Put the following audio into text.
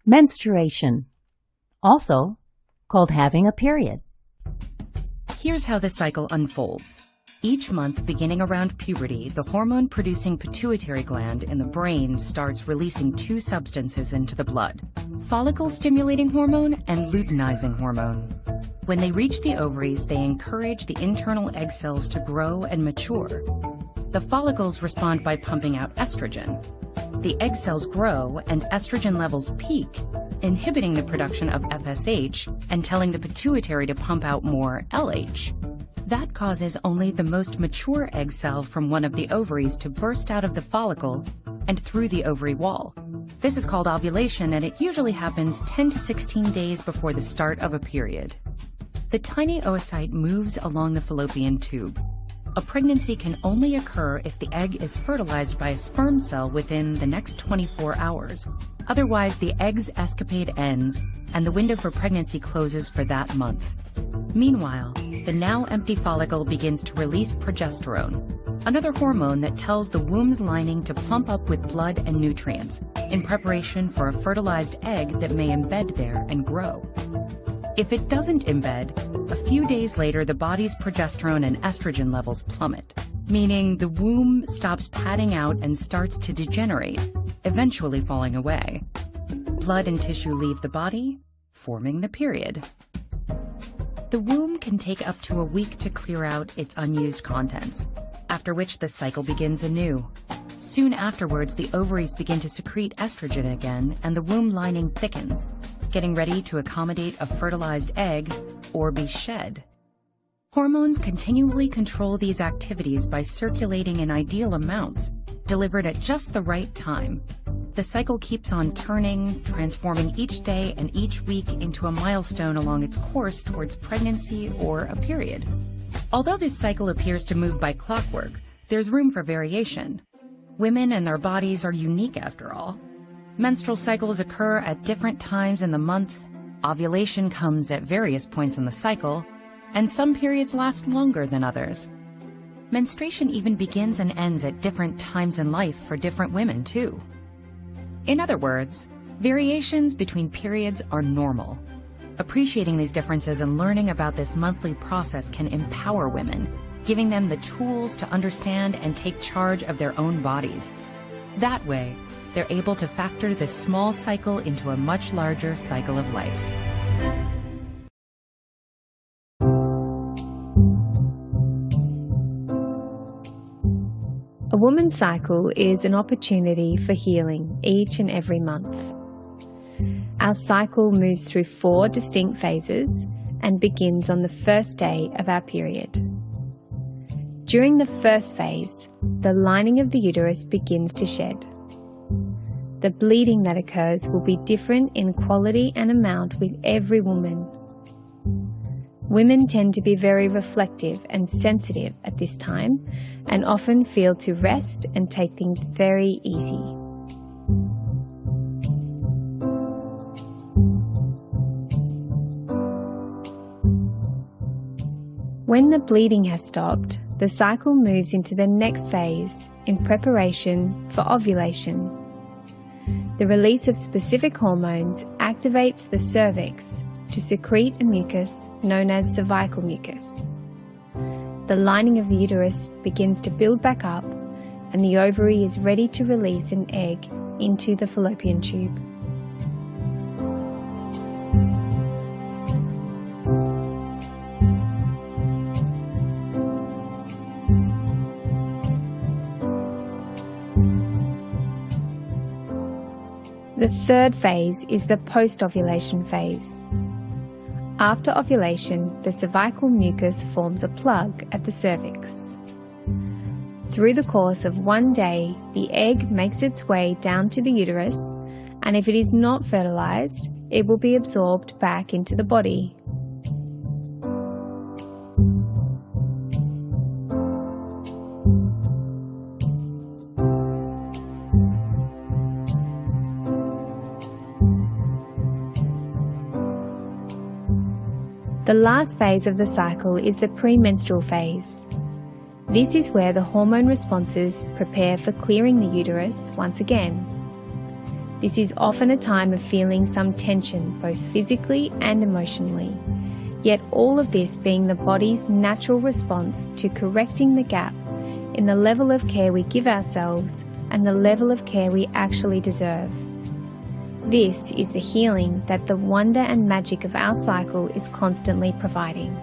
Menstruation, also called having a period. Here's how the cycle unfolds. Each month, beginning around puberty, the hormone-producing pituitary gland in the brain starts releasing two substances into the blood: follicle-stimulating hormone and luteinizing hormone. When they reach the ovaries, they encourage the internal egg cells to grow and mature. The follicles respond by pumping out estrogen. The egg cells grow and estrogen levels peak, inhibiting the production of FSH and telling the pituitary to pump out more LH. That causes only the most mature egg cell from one of the ovaries to burst out of the follicle and through the ovary wall. This is called ovulation, and it usually happens 10 to 16 days before the start of a period. The tiny oocyte moves along the fallopian tube. A pregnancy can only occur if the egg is fertilized by a sperm cell within the next 24 hours. Otherwise, the egg's escapade ends and the window for pregnancy closes for that month. Meanwhile, the now empty follicle begins to release progesterone, another hormone that tells the womb's lining to plump up with blood and nutrients in preparation for a fertilized egg that may embed there and grow. If it doesn't embed, a few days later the body's progesterone and estrogen levels plummet, meaning the womb stops padding out and starts to degenerate, eventually falling away. Blood and tissue leave the body, forming the period. The womb can take up to a week to clear out its unused contents, after which the cycle begins anew. Soon afterwards, the ovaries begin to secrete estrogen again and the womb lining thickens, getting ready to accommodate a fertilized egg or be shed. Hormones continually control these activities by circulating in ideal amounts, delivered at just the right time. The cycle keeps on turning, transforming each day and each week into a milestone along its course towards pregnancy or a period. Although this cycle appears to move by clockwork, there's room for variation. Women and their bodies are unique after all. Menstrual cycles occur at different times in the month, ovulation comes at various points in the cycle, and some periods last longer than others. Menstruation even begins and ends at different times in life for different women, too. In other words, variations between periods are normal. Appreciating these differences and learning about this monthly process can empower women, giving them the tools to understand and take charge of their own bodies. That way, they're able to factor this small cycle into a much larger cycle of life. A woman's cycle is an opportunity for healing each and every month. Our cycle moves through 4 distinct phases and begins on the first day of our period. During the first phase, the lining of the uterus begins to shed. The bleeding that occurs will be different in quality and amount with every woman. Women tend to be very reflective and sensitive at this time and often feel to rest and take things very easy. When the bleeding has stopped, the cycle moves into the next phase in preparation for ovulation. The release of specific hormones activates the cervix to secrete a mucus known as cervical mucus. The lining of the uterus begins to build back up, and the ovary is ready to release an egg into the fallopian tube. The third phase is the post-ovulation phase. After ovulation, the cervical mucus forms a plug at the cervix. Through the course of one day, the egg makes its way down to the uterus, and if it is not fertilized, it will be absorbed back into the body. The last phase of the cycle is the premenstrual phase. This is where the hormone responses prepare for clearing the uterus once again. This is often a time of feeling some tension, both physically and emotionally, yet all of this being the body's natural response to correcting the gap in the level of care we give ourselves and the level of care we actually deserve. This is the healing that the wonder and magic of our cycle is constantly providing.